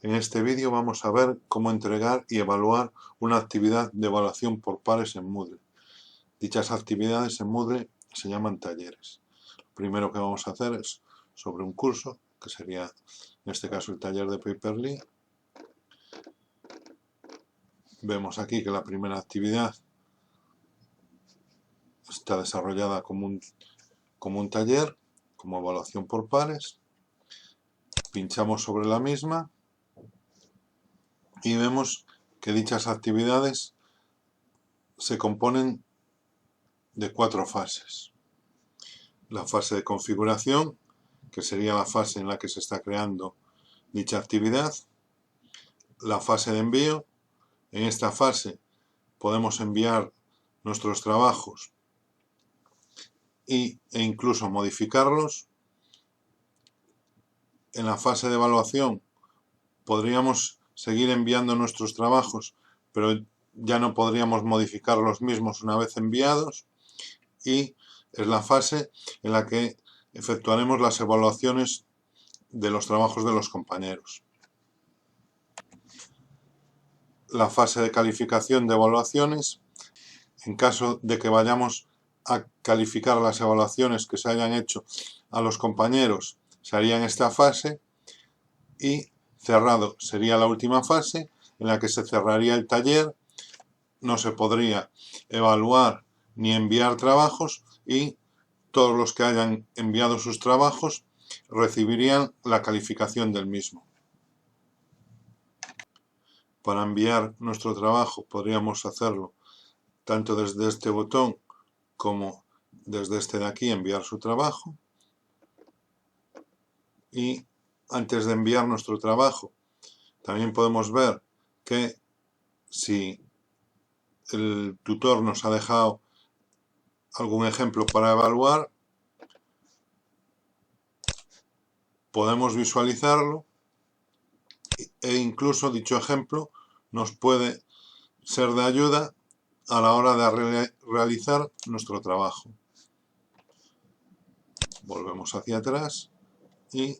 En este vídeo vamos a ver cómo entregar y evaluar una actividad de evaluación por pares en Moodle. Dichas actividades en Moodle se llaman talleres. Lo primero que vamos a hacer es sobre un curso, que sería en este caso el taller de Paper.li. Vemos aquí que la primera actividad está desarrollada como un taller, como evaluación por pares. Pinchamos sobre la misma y vemos que dichas actividades se componen de 4 fases. La fase de configuración, que sería la fase en la que se está creando dicha actividad. La fase de envío. En esta fase podemos enviar nuestros trabajos e incluso modificarlos. En la fase de evaluación podríamos seguir enviando nuestros trabajos, pero ya no podríamos modificar los mismos una vez enviados. Y es la fase en la que efectuaremos las evaluaciones de los trabajos de los compañeros. La fase de calificación de evaluaciones, en caso de que vayamos a calificar las evaluaciones que se hayan hecho a los compañeros, se haría en esta fase. Y cerrado sería la última fase, en la que se cerraría el taller. No se podría evaluar ni enviar trabajos y todos los que hayan enviado sus trabajos recibirían la calificación del mismo. Para enviar nuestro trabajo podríamos hacerlo tanto desde este botón como desde este de aquí, enviar su trabajo. Y antes de enviar nuestro trabajo también podemos ver que si el tutor nos ha dejado algún ejemplo para evaluar, podemos visualizarlo e incluso dicho ejemplo nos puede ser de ayuda a la hora de realizar nuestro trabajo. Volvemos hacia atrás y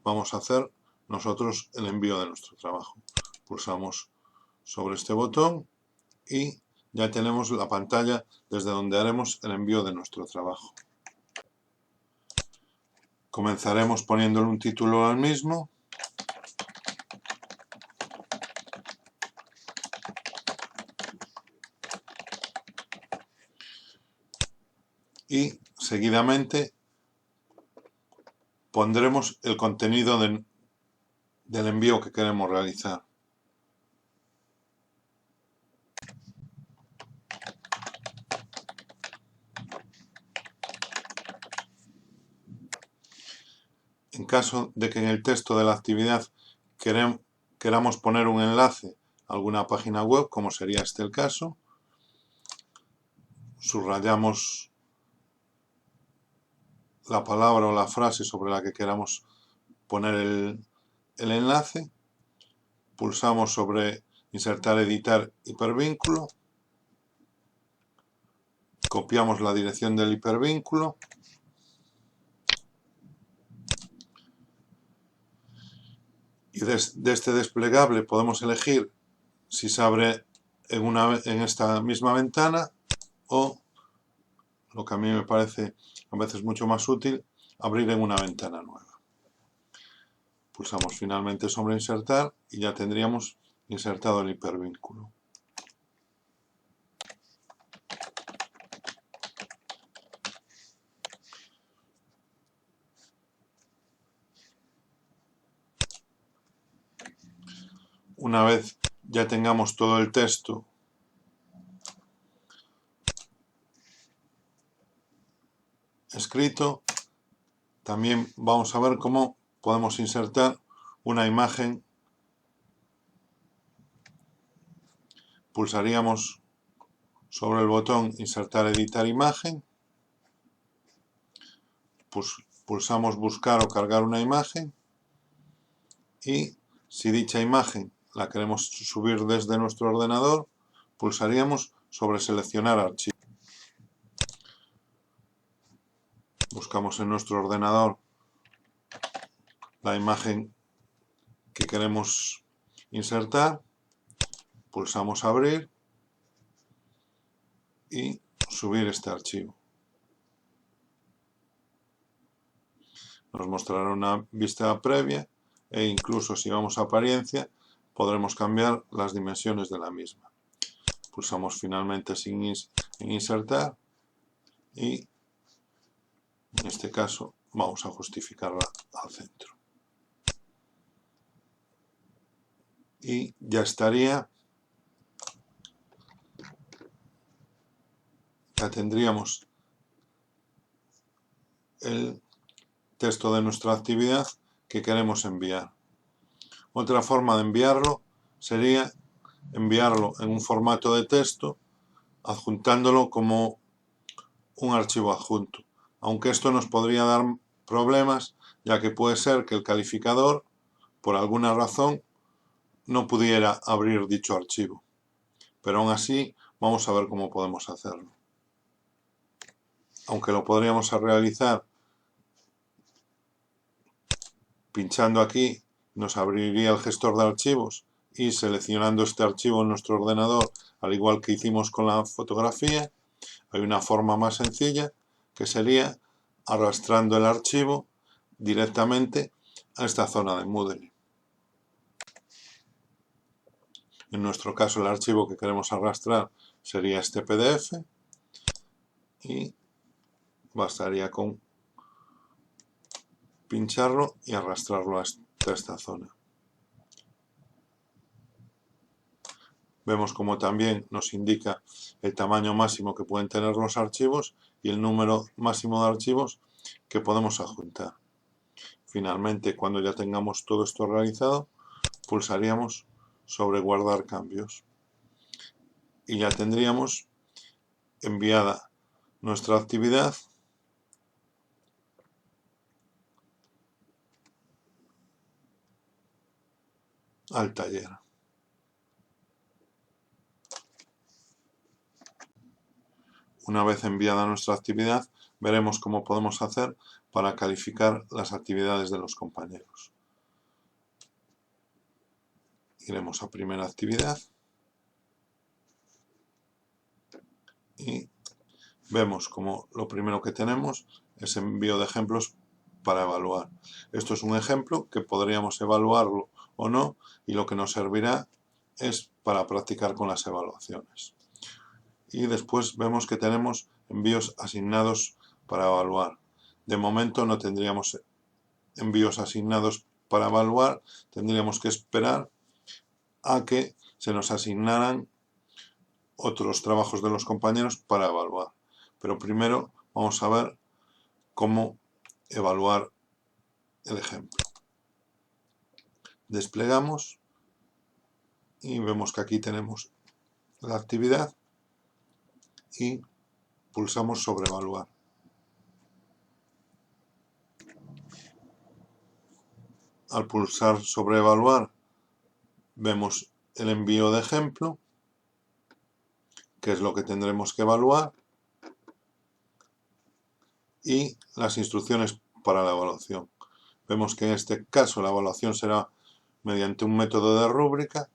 vamos a hacer nosotros el envío de nuestro trabajo. Pulsamos sobre este botón y ya tenemos la pantalla desde donde haremos el envío de nuestro trabajo. Comenzaremos poniéndole un título al mismo. Y seguidamente pondremos el contenido del envío que queremos realizar. En caso de que en el texto de la actividad queramos poner un enlace a alguna página web, como sería este el caso, subrayamos la palabra o la frase sobre la que queramos poner el enlace, pulsamos sobre insertar, editar hipervínculo, copiamos la dirección del hipervínculo y de este desplegable podemos elegir si se abre en esta misma ventana o, lo que a mí me parece a veces mucho más útil, abrir en una ventana nueva. Pulsamos finalmente sobre insertar y ya tendríamos insertado el hipervínculo. Una vez ya tengamos todo el texto escrito, también vamos a ver cómo podemos insertar una imagen. Pulsaríamos sobre el botón insertar, editar imagen, pulsamos buscar o cargar una imagen y si dicha imagen la queremos subir desde nuestro ordenador, pulsaríamos sobre seleccionar archivo. Buscamos en nuestro ordenador la imagen que queremos insertar, pulsamos abrir y subir este archivo. Nos mostrará una vista previa e incluso si vamos a apariencia podremos cambiar las dimensiones de la misma. Pulsamos finalmente en insertar y en este caso vamos a justificarla al centro. Y ya estaría, ya tendríamos el texto de nuestra actividad que queremos enviar. Otra forma de enviarlo sería enviarlo en un formato de texto, adjuntándolo como un archivo adjunto. Aunque esto nos podría dar problemas, ya que puede ser que el calificador, por alguna razón, no pudiera abrir dicho archivo. Pero aún así, vamos a ver cómo podemos hacerlo. Aunque lo podríamos realizar pinchando aquí, nos abriría el gestor de archivos y seleccionando este archivo en nuestro ordenador, al igual que hicimos con la fotografía. Hay una forma más sencilla que sería arrastrando el archivo directamente a esta zona de Moodle. En nuestro caso el archivo que queremos arrastrar sería este PDF y bastaría con pincharlo y arrastrarlo hasta esta zona. Vemos como también nos indica el tamaño máximo que pueden tener los archivos y el número máximo de archivos que podemos adjuntar. Finalmente, cuando ya tengamos todo esto realizado, pulsaríamos sobre guardar cambios y ya tendríamos enviada nuestra actividad al taller. Una vez enviada nuestra actividad, veremos cómo podemos hacer para calificar las actividades de los compañeros. Iremos a primera actividad y vemos como lo primero que tenemos es envío de ejemplos para evaluar. Esto es un ejemplo que podríamos evaluarlo o no y lo que nos servirá es para practicar con las evaluaciones. Y después vemos que tenemos envíos asignados para evaluar. De momento no tendríamos envíos asignados para evaluar, tendríamos que esperar a que se nos asignaran otros trabajos de los compañeros para evaluar. Pero primero vamos a ver cómo evaluar el ejemplo. Desplegamos y vemos que aquí tenemos la actividad y pulsamos sobre evaluar. Al pulsar sobre evaluar vemos el envío de ejemplo, que es lo que tendremos que evaluar, y las instrucciones para la evaluación. Vemos que en este caso la evaluación será mediante un método de rúbrica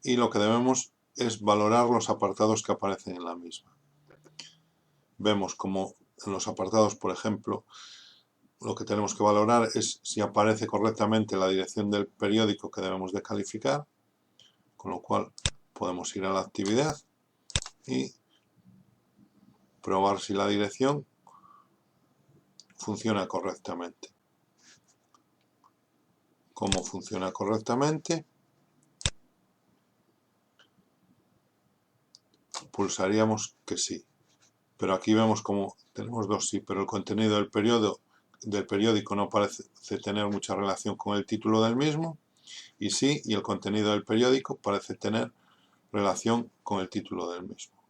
y lo que debemos es valorar los apartados que aparecen en la misma. Vemos como en los apartados, por ejemplo, lo que tenemos que valorar es si aparece correctamente la dirección del periódico que debemos de calificar, con lo cual podemos ir a la actividad y probar si la dirección funciona correctamente. ¿Cómo funciona correctamente? Pulsaríamos que sí. Pero aquí vemos como tenemos dos sí, pero el contenido del periódico no parece tener mucha relación con el título del mismo, y sí, y el contenido del periódico parece tener relación con el título del mismo.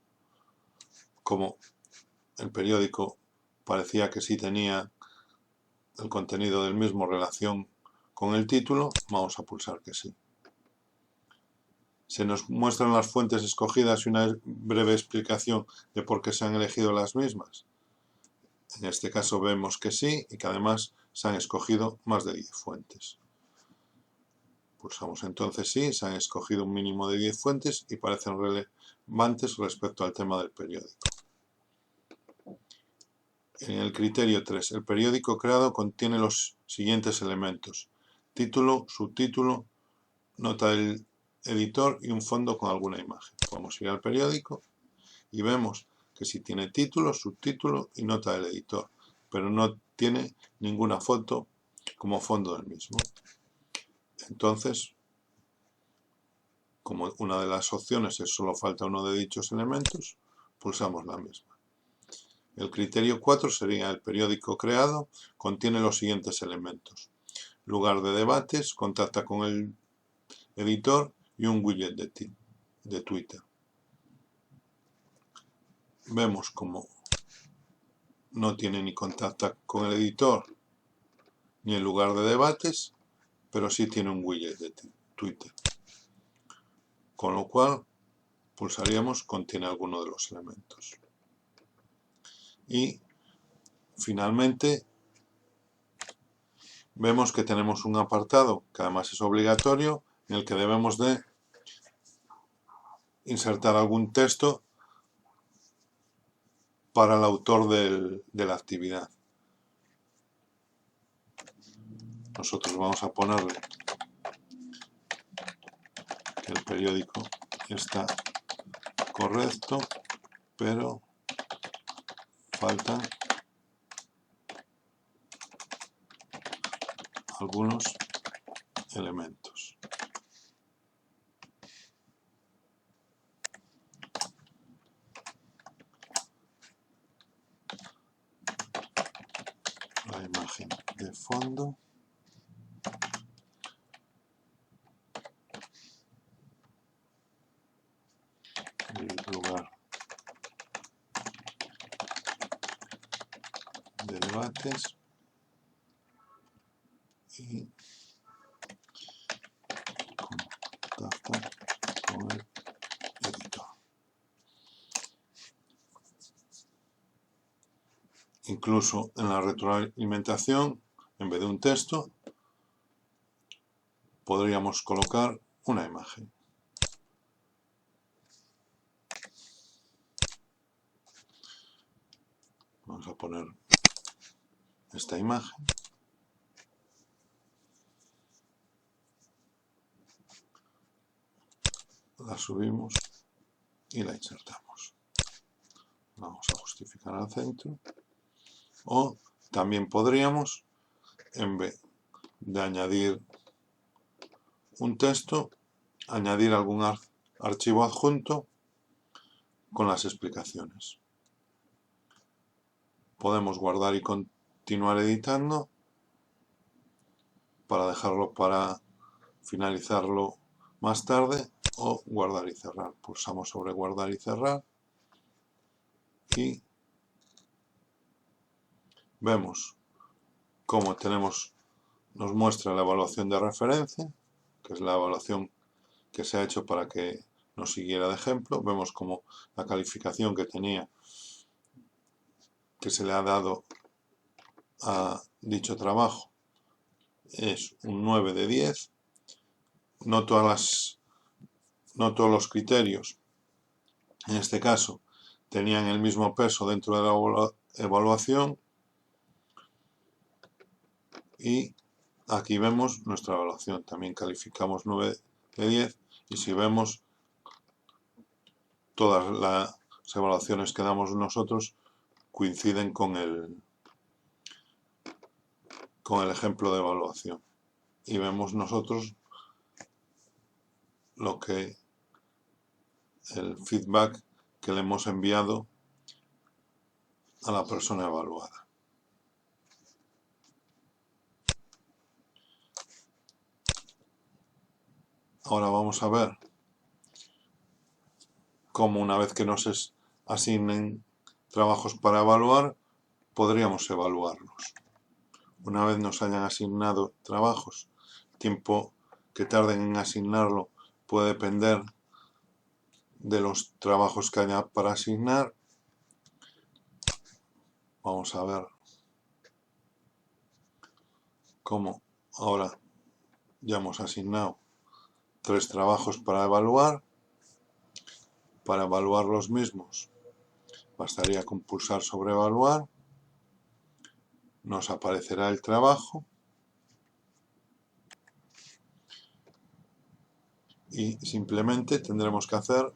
Como el periódico parecía que sí tenía el contenido del mismo relación con el título, vamos a pulsar que sí. Se nos muestran las fuentes escogidas y una breve explicación de por qué se han elegido las mismas. En este caso vemos que sí y que además se han escogido más de 10 fuentes. Pulsamos entonces sí, se han escogido un mínimo de 10 fuentes y parecen relevantes respecto al tema del periódico. En el criterio 3, el periódico creado contiene los siguientes elementos: título, subtítulo, nota del editor y un fondo con alguna imagen. Podemos ir al periódico y vemos que sí tiene título, subtítulo y nota del editor, pero no tiene ninguna foto como fondo del mismo. Entonces, como una de las opciones es solo falta uno de dichos elementos, pulsamos la misma. El criterio 4 sería: el periódico creado contiene los siguientes elementos: lugar de debates, contacta con el editor y un widget de Twitter. Vemos como no tiene ni contacta con el editor ni el lugar de debates, pero sí tiene un widget de Twitter. Con lo cual, pulsaríamos contiene alguno de los elementos. Y finalmente, vemos que tenemos un apartado que además es obligatorio, en el que debemos de insertar algún texto para el autor de la actividad. Nosotros vamos a ponerle que el periódico está correcto, pero faltan algunos elementos. La imagen de fondo. El lugar de debates y contacta con el editor. Incluso en la retroalimentación, en vez de un texto, podríamos colocar una imagen. Vamos a poner esta imagen. La subimos y la insertamos. Vamos a justificar al centro. O también podríamos, en vez de añadir un texto, añadir algún archivo adjunto con las explicaciones. Podemos guardar y continuar editando para dejarlo para finalizarlo más tarde, o guardar y cerrar. Pulsamos sobre guardar y cerrar y vemos cómo nos muestra la evaluación de referencia, que es la evaluación que se ha hecho para que nos siguiera de ejemplo. Vemos como la calificación que tenía, que se le ha dado a dicho trabajo, es un 9 de 10. No todos los criterios, en este caso, tenían el mismo peso dentro de la evaluación. Y aquí vemos nuestra evaluación. También calificamos 9 de 10. Y si vemos, todas las evaluaciones que damos nosotros coinciden con el ejemplo de evaluación. Y vemos nosotros el feedback que le hemos enviado a la persona evaluada. Ahora vamos a ver cómo, una vez que nos asignen trabajos para evaluar, podríamos evaluarlos. Una vez nos hayan asignado trabajos, tiempo que tarden en asignarlo puede depender de los trabajos que haya para asignar. Vamos a ver cómo ahora ya hemos asignado 3 trabajos para evaluar. Para evaluar los mismos, bastaría con pulsar sobre evaluar. Nos aparecerá el trabajo. Y simplemente tendremos que hacer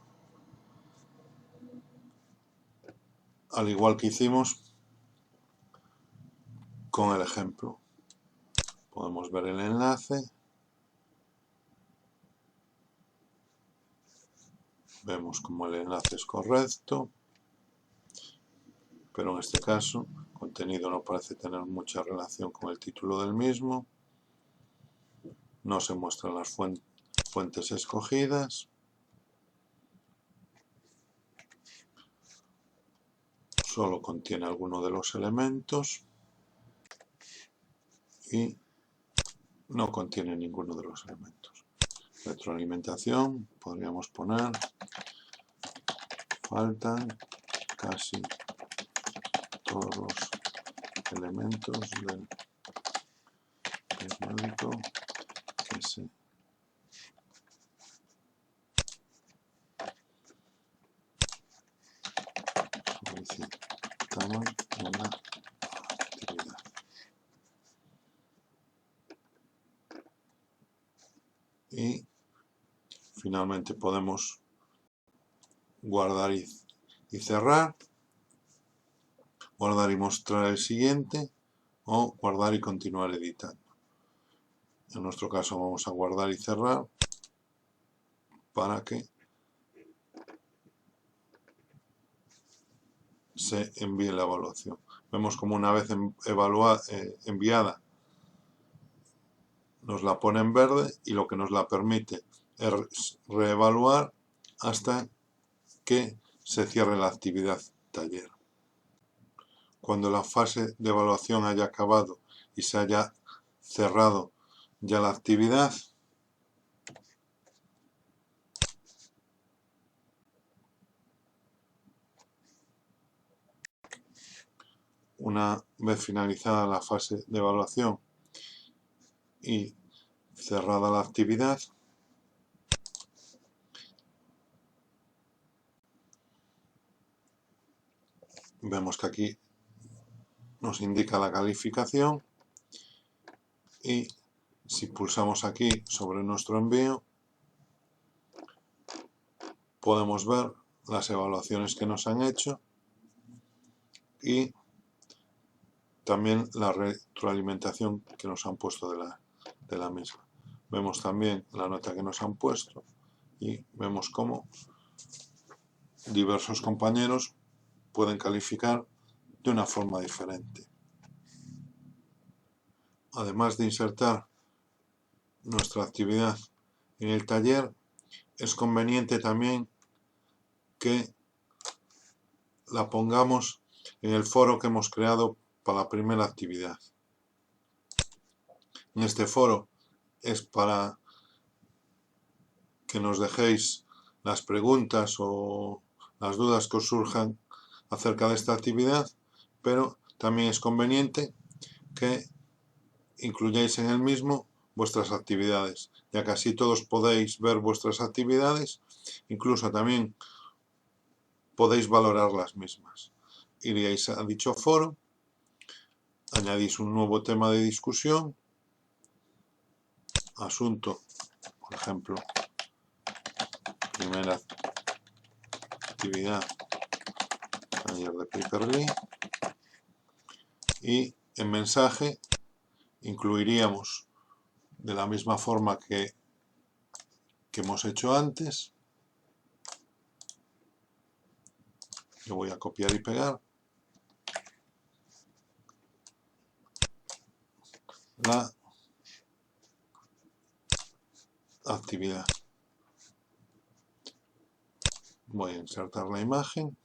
al igual que hicimos con el ejemplo. Podemos ver el enlace. Vemos como el enlace es correcto, pero en este caso el contenido no parece tener mucha relación con el título del mismo. No se muestran las fuentes escogidas. Solo contiene alguno de los elementos y no contiene ninguno de los elementos. Retroalimentación, podríamos poner faltan casi todos los elementos del periódico que se solicitaban en la actividad. Y finalmente podemos guardar y cerrar, guardar y mostrar el siguiente, o guardar y continuar editando. En nuestro caso vamos a guardar y cerrar para que se envíe la evaluación. Vemos como una vez enviada nos la pone en verde y lo que nos la permite es reevaluar hasta que se cierre la actividad taller. Cuando la fase de evaluación haya acabado y se haya cerrado ya la actividad, una vez finalizada la fase de evaluación y cerrada la actividad, vemos que aquí nos indica la calificación y si pulsamos aquí sobre nuestro envío podemos ver las evaluaciones que nos han hecho y también la retroalimentación que nos han puesto de la misma. Vemos también la nota que nos han puesto y vemos cómo diversos compañeros pueden calificar de una forma diferente. Además de insertar nuestra actividad en el taller, es conveniente también que la pongamos en el foro que hemos creado para la primera actividad. En este foro es para que nos dejéis las preguntas o las dudas que os surjan acerca de esta actividad, pero también es conveniente que incluyáis en el mismo vuestras actividades, ya que así todos podéis ver vuestras actividades, incluso también podéis valorar las mismas. Iríais a dicho foro, añadís un nuevo tema de discusión, asunto, por ejemplo, primera actividad, taller de Paper.li, y en mensaje incluiríamos de la misma forma que hemos hecho antes. Yo voy a copiar y pegar la actividad. Voy a insertar la imagen.